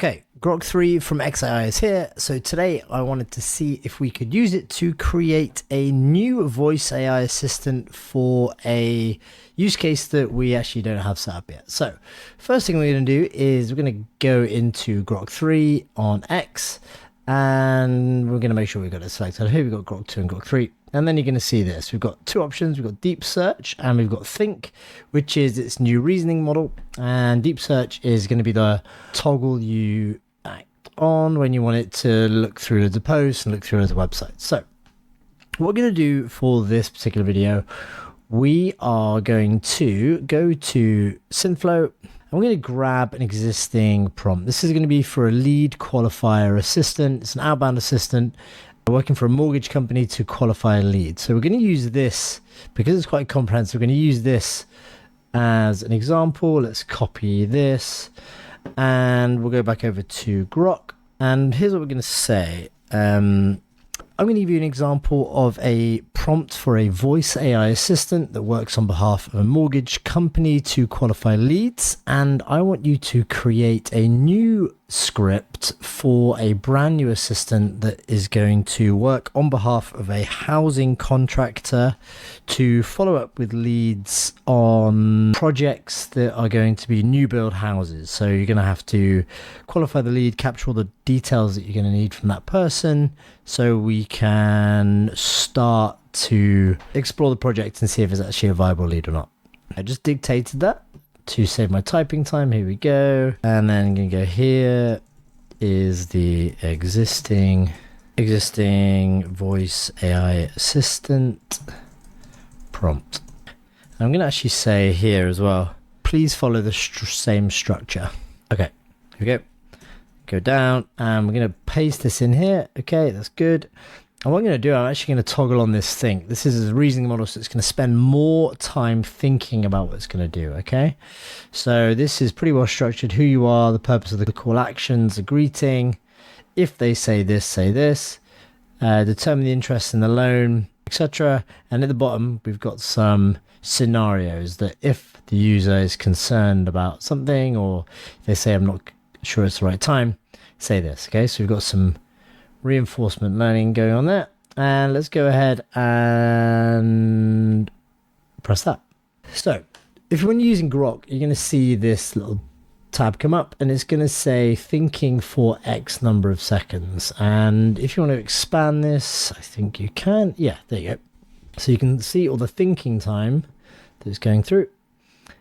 Okay, Grok 3 from XAI is here. So today I wanted to see if we could use it to create a new voice AI assistant for a use case that we actually don't have set up yet. So first thing we're going to do is we're going to go into Grok 3 on X and we're going to make sure we've got it selected. Here we've got Grok 2 and Grok 3. And then you're going to see this. We've got two options. We've got deep search and we've got think, which is its new reasoning model. And deep search is going to be the toggle you act on when you want it to look through the posts and look through the websites. So what we're going to do for this particular video, we are going to go to Synthflow. I'm going to grab an existing prompt. This is going to be for a lead qualifier assistant. It's an outbound assistant working for a mortgage company to qualify a lead. So we're going to use this because it's quite comprehensive. We're going to use this as an example. Let's copy this and we'll go back over to Grok. And here's what we're going to say. I'm going to give you an example of a prompt for a voice AI assistant that works on behalf of a mortgage company to qualify leads. And I want you to create a new script for a brand new assistant that is going to work on behalf of a housing contractor to follow up with leads on projects that are going to be new build houses. So you're going to have to qualify the lead, capture all the details that you're going to need from that person so we can start to explore the project and see if it's actually a viable lead or not. I just dictated that to save my typing time. Here we go. And then I'm going to go, here is the existing voice AI assistant prompt. And I'm going to actually say here as well, please follow the same structure. Okay, here we go. Go down and we're going to paste this in here. Okay, that's good. And what I'm going to do, I'm actually going to toggle on this think. This is a reasoning model, so it's going to spend more time thinking about what it's going to do, okay? So this is pretty well structured. Who you are, the purpose of the call actions, a greeting. If they say this, determine the interest in the loan, etc. And at the bottom, we've got some scenarios that if the user is concerned about something or they say, I'm not sure it's the right time, say this, okay? So we've got some reinforcement learning going on there, and let's go ahead and press that. So if when you're using Grok, you're going to see this little tab come up and it's going to say thinking for X number of seconds. And if you want to expand this, I think you can. Yeah, there you go. So you can see all the thinking time that's going through,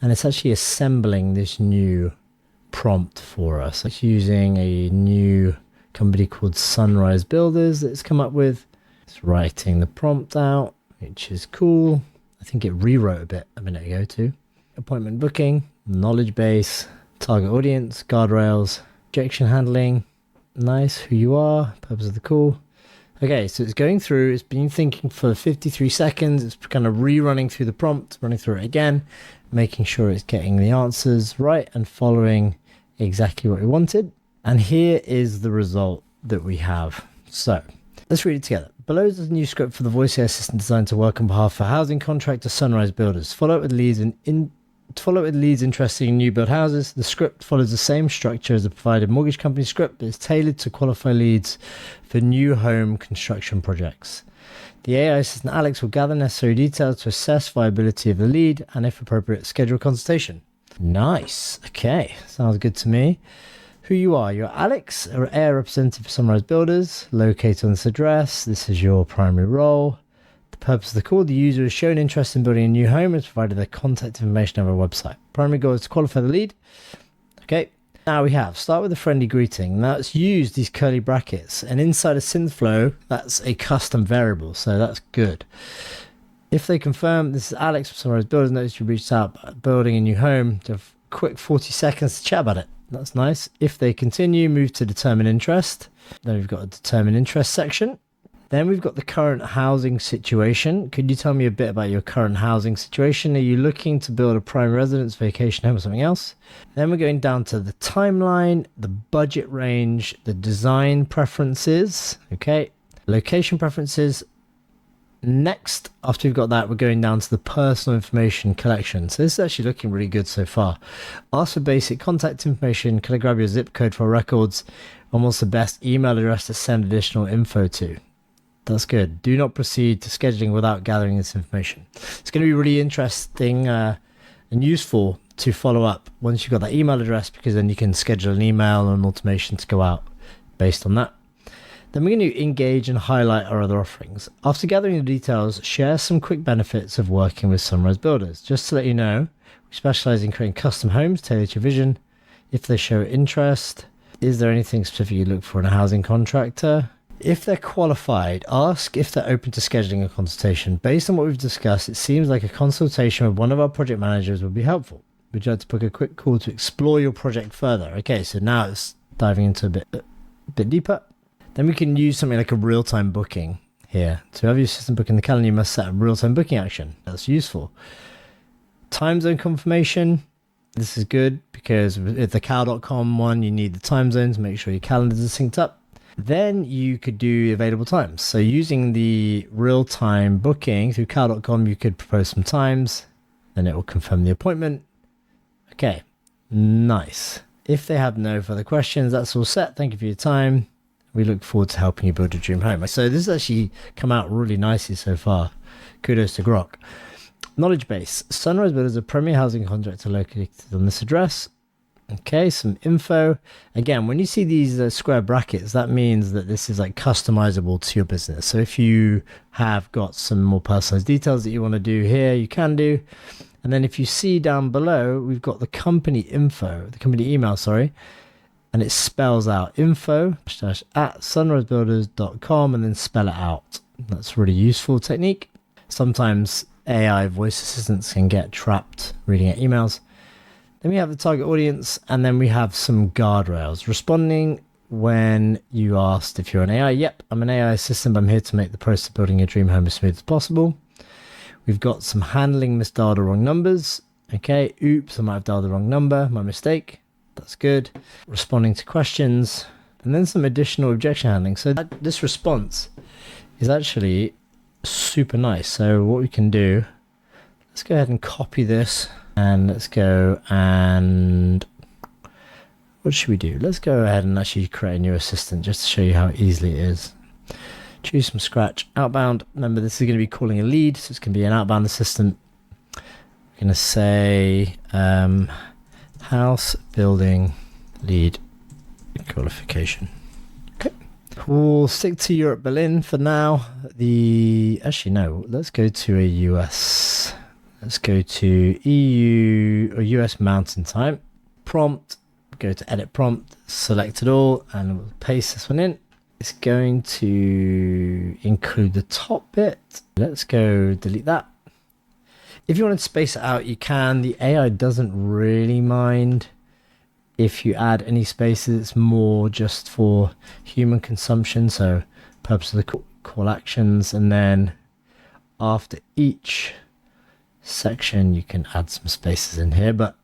and it's actually assembling this new prompt for us. It's using a new company called Sunrise Builders that's come up with. It's writing the prompt out, which is cool. I think it rewrote a bit a minute ago too. Appointment booking, knowledge base, target audience, guardrails, objection handling. Nice, who you are, purpose of the call. Okay, so it's going through, it's been thinking for 53 seconds. It's kind of rerunning through the prompt, running through it again, making sure it's getting the answers right and following exactly what we wanted. And here is the result that we have. So let's read it together. Below is a new script for the voice AI assistant designed to work on behalf of housing contractor Sunrise Builders. Follow up with leads interested in new build houses. The script follows the same structure as the provided mortgage company script, but is tailored to qualify leads for new home construction projects. The AI assistant Alex will gather necessary details to assess viability of the lead and, if appropriate, schedule a consultation. Nice. Okay, sounds good to me. Who you are, you're Alex, or AI representative for Sunrise Builders, located on this address. This is your primary role. The purpose of the call, the user has shown interest in building a new home and has provided their contact information on our website. Primary goal is to qualify the lead. Okay, now we have, start with a friendly greeting. Now it's used these curly brackets, and inside of Synthflow, that's a custom variable, so that's good. If they confirm, this is Alex from Sunrise Builders, notice you reached out about building a new home, to have a quick 40 seconds to chat about it. That's nice. If they continue, move to determine interest. Then we've got a determine interest section. Then we've got the current housing situation. Could you tell me a bit about your current housing situation? Are you looking to build a prime residence, vacation home, or something else? Then we're going down to the timeline, the budget range, the design preferences, okay, location preferences, Next, after we've got that, we're going down to the personal information collection. So this is actually looking really good so far. Ask for basic contact information. Can I grab your zip code for records? And what's the best email address to send additional info to? That's good. Do not proceed to scheduling without gathering this information. It's going to be really interesting and useful to follow up once you've got that email address, because then you can schedule an email and an automation to go out based on that. Then we're going to engage and highlight our other offerings. After gathering the details, share some quick benefits of working with Sunrise Builders. Just to let you know, we specialize in creating custom homes tailored to your vision. If they show interest, is there anything specific you look for in a housing contractor? If they're qualified, ask if they're open to scheduling a consultation. Based on what we've discussed, it seems like a consultation with one of our project managers would be helpful. Would you like to book a quick call to explore your project further? Okay, so now it's diving into a bit deeper. Then we can use something like a real-time booking here. To have your system book in the calendar, you must set a real-time booking action. That's useful. Time zone confirmation. This is good because with the cal.com one, you need the time zones. Make sure your calendars are synced up. Then you could do available times. So using the real-time booking through cal.com, you could propose some times. Then it will confirm the appointment. Okay, nice. If they have no further questions, that's all set. Thank you for your time. We look forward to helping you build your dream home. So this has actually come out really nicely so far. Kudos to Grok. Knowledge base. Sunrise Builders is a premier housing contractor located on this address. Okay, some info. Again, when you see these square brackets, that means that this is like customizable to your business. So if you have got some more personalized details that you want to do here, you can do. And then if you see down below, we've got the company info, the company email, sorry. And it spells out info at sunrisebuilders.com and then spell it out. That's a really useful technique. Sometimes AI voice assistants can get trapped reading out emails. Then we have the target audience, and then we have some guardrails. Responding when you asked if you're an AI. Yep, I'm an AI assistant, but I'm here to make the process of building your dream home as smooth as possible. We've got some handling misdialed or wrong numbers. Okay, oops, I might have dialed the wrong number, my mistake. That's good. Responding to questions, and then some additional objection handling. So this response is actually super nice. So what we can do, let's go ahead and copy this, and let's go and what should we do? Let's go ahead and actually create a new assistant just to show you how easily it is. Choose from scratch. Outbound. Remember, this is going to be calling a lead, so it's going to be an outbound assistant. We're going to say house building lead qualification. Okay. We'll stick to Europe, Berlin for now. Actually, no, let's go to a US. Let's go to EU or US Mountain Time. Prompt. Go to edit prompt, select it all, and we'll paste this one in. It's going to include the top bit. Let's go delete that. If you want to space it out, you can. The AI doesn't really mind if you add any spaces. It's more just for human consumption, so purpose of the call actions. And then after each section, you can add some spaces in here, but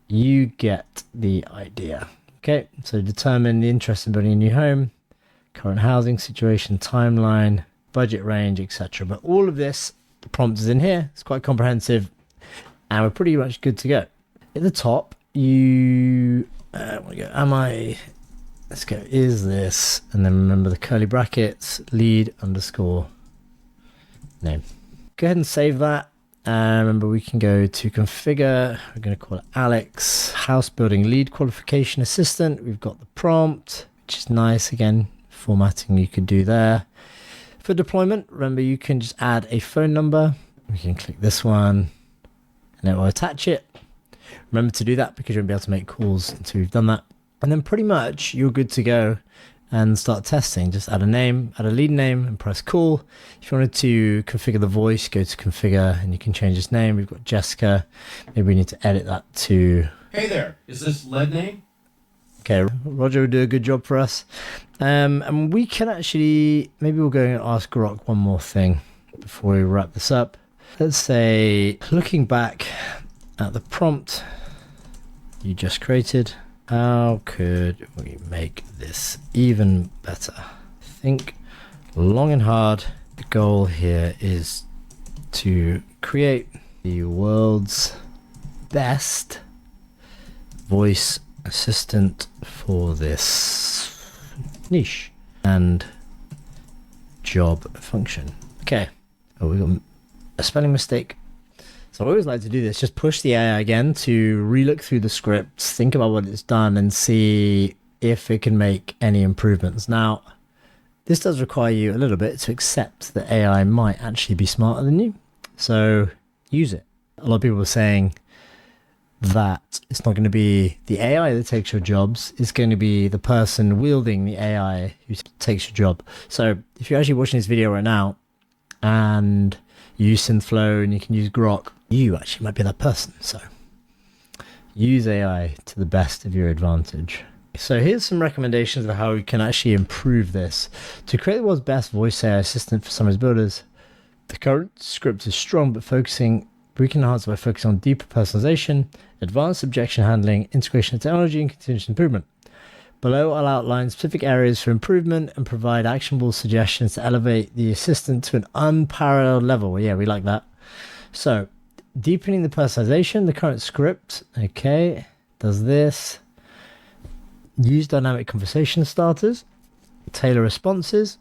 you get the idea. Okay, so determine the interest in building a new home, current housing situation, timeline, budget range, etc. But all of this, the prompt is in here. It's quite comprehensive, and we're pretty much good to go. At the top, you let's go, is this, and then remember the curly brackets, lead underscore name. Go ahead and save that. Remember, we can go to configure. We're going to call it Alex, house building lead qualification assistant. We've got the prompt, which is nice. Again, formatting you could do there. For deployment, remember, you can just add a phone number. We can click this one, and it will attach it. Remember to do that because you won't be able to make calls until you've done that. And then pretty much you're good to go and start testing. Just add a name, add a lead name, and press call. If you wanted to configure the voice, go to configure, and you can change its name. We've got Jessica. Maybe we need to edit that to... Hey there, is this lead name? Okay, Roger will do a good job for us. And we can actually... Maybe we'll go and ask Grok one more thing before we wrap this up. Let's say, looking back at the prompt you just created, how could we make this even better? Think long and hard the goal here is to create the world's best voice assistant for this niche and job function. Okay. Oh, we got a spelling mistake. So I always like to do this, just push the AI again to relook through the scripts, think about what it's done and see if it can make any improvements. Now, this does require you a little bit to accept that AI might actually be smarter than you. So use it. A lot of people are saying that it's not going to be the AI that takes your jobs, it's going to be the person wielding the AI who takes your job. So if you're actually watching this video right now and you use Synthflow and you can use Grok, you actually might be that person. So use AI to the best of your advantage. So here's some recommendations of how we can actually improve this. To create the world's best voice AI assistant for Sunrise builders, the current script is strong, but we can enhance it by focusing on deeper personalization, advanced objection handling, integration of technology, and continuous improvement. Below, I'll outline specific areas for improvement and provide actionable suggestions to elevate the assistant to an unparalleled level. Yeah, we like that. So, deepening the personalization, the current script, okay, does this. Use dynamic conversation starters, tailor responses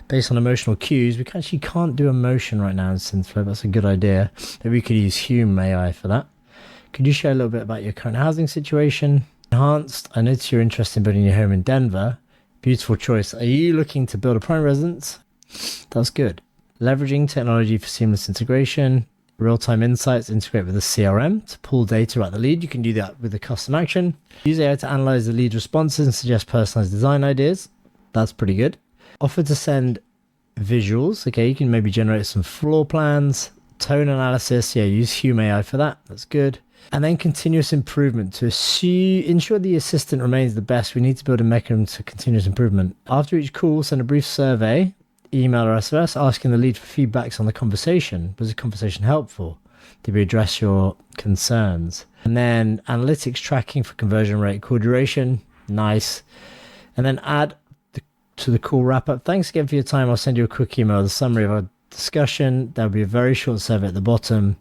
based on emotional cues. We actually can't do emotion right now in Synthflow. That's a good idea. Maybe we could use Hume AI for that. Could you share a little bit about your current housing situation? Enhanced, I noticed you're interested in building your home in Denver. Beautiful choice. Are you looking to build a prime residence? That's good. Leveraging technology for seamless integration. Real-time insights integrate with the CRM to pull data about the lead. You can do that with a custom action. Use AI to analyze the lead responses and suggest personalized design ideas. That's pretty good. Offer to send visuals. Okay, you can maybe generate some floor plans, tone analysis. Yeah, use Hume AI for that. That's good. And then continuous improvement. To ensure the assistant remains the best, we need to build a mechanism for continuous improvement. After each call, send a brief survey, email or SMS, asking the lead for feedbacks on the conversation. Was the conversation helpful? Did we address your concerns? And then analytics tracking for conversion rate, call duration. Nice. And then add to the call wrap up. Thanks again for your time. I'll send you a quick email with a summary of our discussion. There'll be a very short survey at the bottom.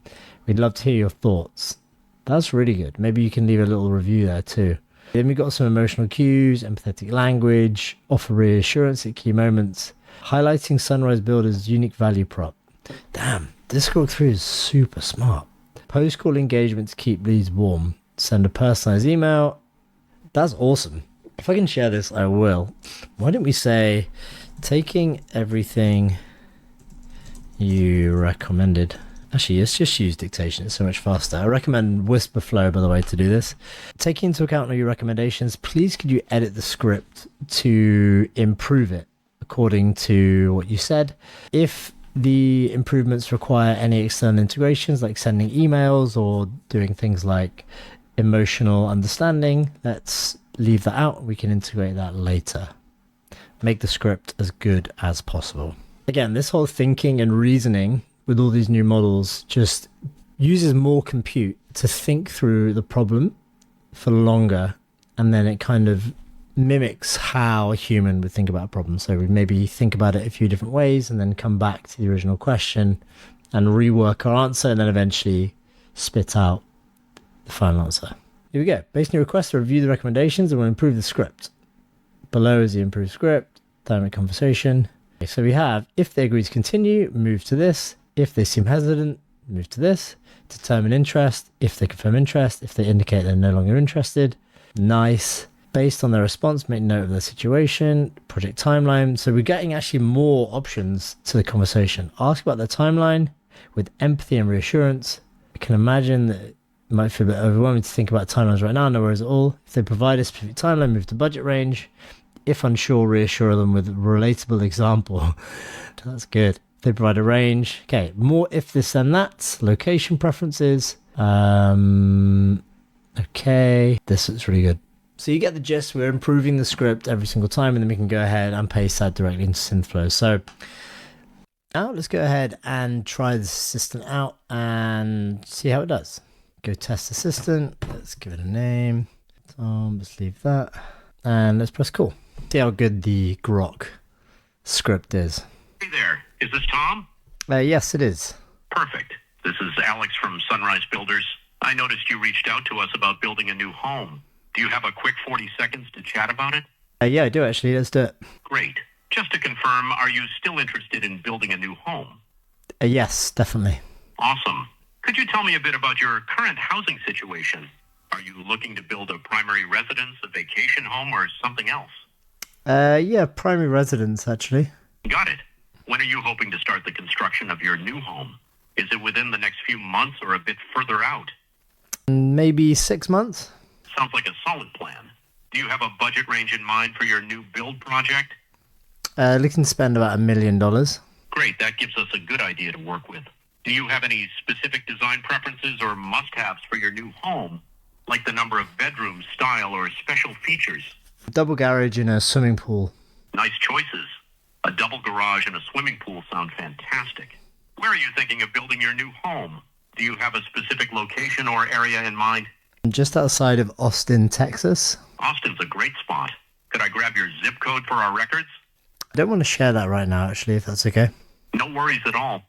We'd love to hear your thoughts. That's really good. Maybe you can leave a little review there too. Then we got some emotional cues, empathetic language, offer reassurance at key moments, highlighting Sunrise Builder's unique value prop. Damn, this Grok 3 is super smart. Post-call engagement to keep leads warm. Send a personalized email. That's awesome. If I can share this, I will. Why don't we say, taking everything you recommended. Actually, let's just use dictation. It's so much faster. I recommend Whisperflow, by the way, to do this. Taking into account all your recommendations, please could you edit the script to improve it according to what you said. If the improvements require any external integrations, like sending emails or doing things like emotional understanding, let's leave that out. We can integrate that later. Make the script as good as possible. Again, this whole thinking and reasoning with all these new models just uses more compute to think through the problem for longer, and then it kind of mimics how a human would think about a problem. So we maybe think about it a few different ways and then come back to the original question and rework our answer, and then eventually spit out the final answer. Here we go. Based on your request to review the recommendations, and we'll improve the script. Below is the improved script, dynamic conversation. Okay, so we have, if they agree to continue, move to this. If they seem hesitant, move to this. Determine interest. If they confirm interest. If they indicate they're no longer interested. Nice. Based on their response, make note of their situation. Project timeline. So we're getting actually more options to the conversation. Ask about their timeline with empathy and reassurance. I can imagine that it might feel a bit overwhelming to think about timelines right now. No worries at all. If they provide a specific timeline, move to budget range. If unsure, reassure them with a relatable example. That's good. They provide a range. Okay, more if this and that. Location preferences. Okay, this looks really good. So you get the gist. We're improving the script every single time, and then we can go ahead and paste that directly into Synthflow. So now let's go ahead and try the assistant out and see how it does. Go test assistant. Let's give it a name. Let's leave that. And let's press call. See how good the Grok script is. Hey there. Is this Tom? Yes, it is. Perfect. This is Alex from Sunrise Builders. I noticed you reached out to us about building a new home. Do you have a quick 40 seconds to chat about it? Yeah, I do actually. Let's do it. Great. Just to confirm, are you still interested in building a new home? Yes, definitely. Awesome. Could you tell me a bit about your current housing situation? Are you looking to build a primary residence, a vacation home, or something else? Yeah, primary residence actually. Got it. When are you hoping to start the construction of your new home? Is it within the next few months or a bit further out? Maybe 6 months. Sounds like a solid plan. Do you have a budget range in mind for your new build project? Looking to spend about $1 million. Great, that gives us a good idea to work with. Do you have any specific design preferences or must-haves for your new home, like the number of bedrooms, style, or special features? Double garage and a swimming pool. Nice choices. A double garage and a swimming pool sound fantastic. Where are you thinking of building your new home? Do you have a specific location or area in mind? Just outside of Austin, Texas. Austin's a great spot. Could I grab your zip code for our records? I don't want to share that right now, actually, if that's okay. No worries at all.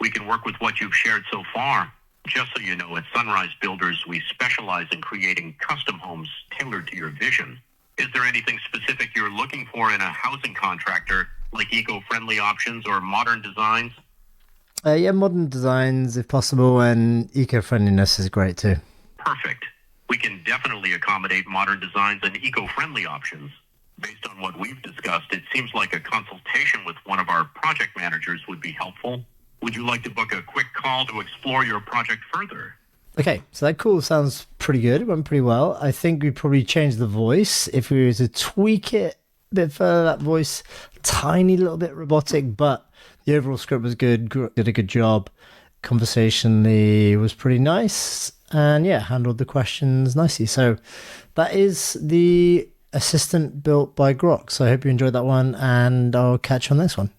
We can work with what you've shared so far. Just so you know, at Sunrise Builders, we specialize in creating custom homes tailored to your vision. Is there anything specific you're looking for in a housing contractor, like eco-friendly options or modern designs? Yeah, modern designs if possible, and eco-friendliness is great too. Perfect. We can definitely accommodate modern designs and eco-friendly options. Based on what we've discussed, it seems like a consultation with one of our project managers would be helpful. Would you like to book a quick call to explore your project further? Okay, so that call sounds pretty good. It went pretty well. I think we'd probably change the voice. If we were to tweak it a bit further, that voice, tiny little bit robotic, but the overall script was good. Grok did a good job. Conversationally was pretty nice. And yeah, handled the questions nicely. So that is the assistant built by Grok. So I hope you enjoyed that one, and I'll catch you on this one.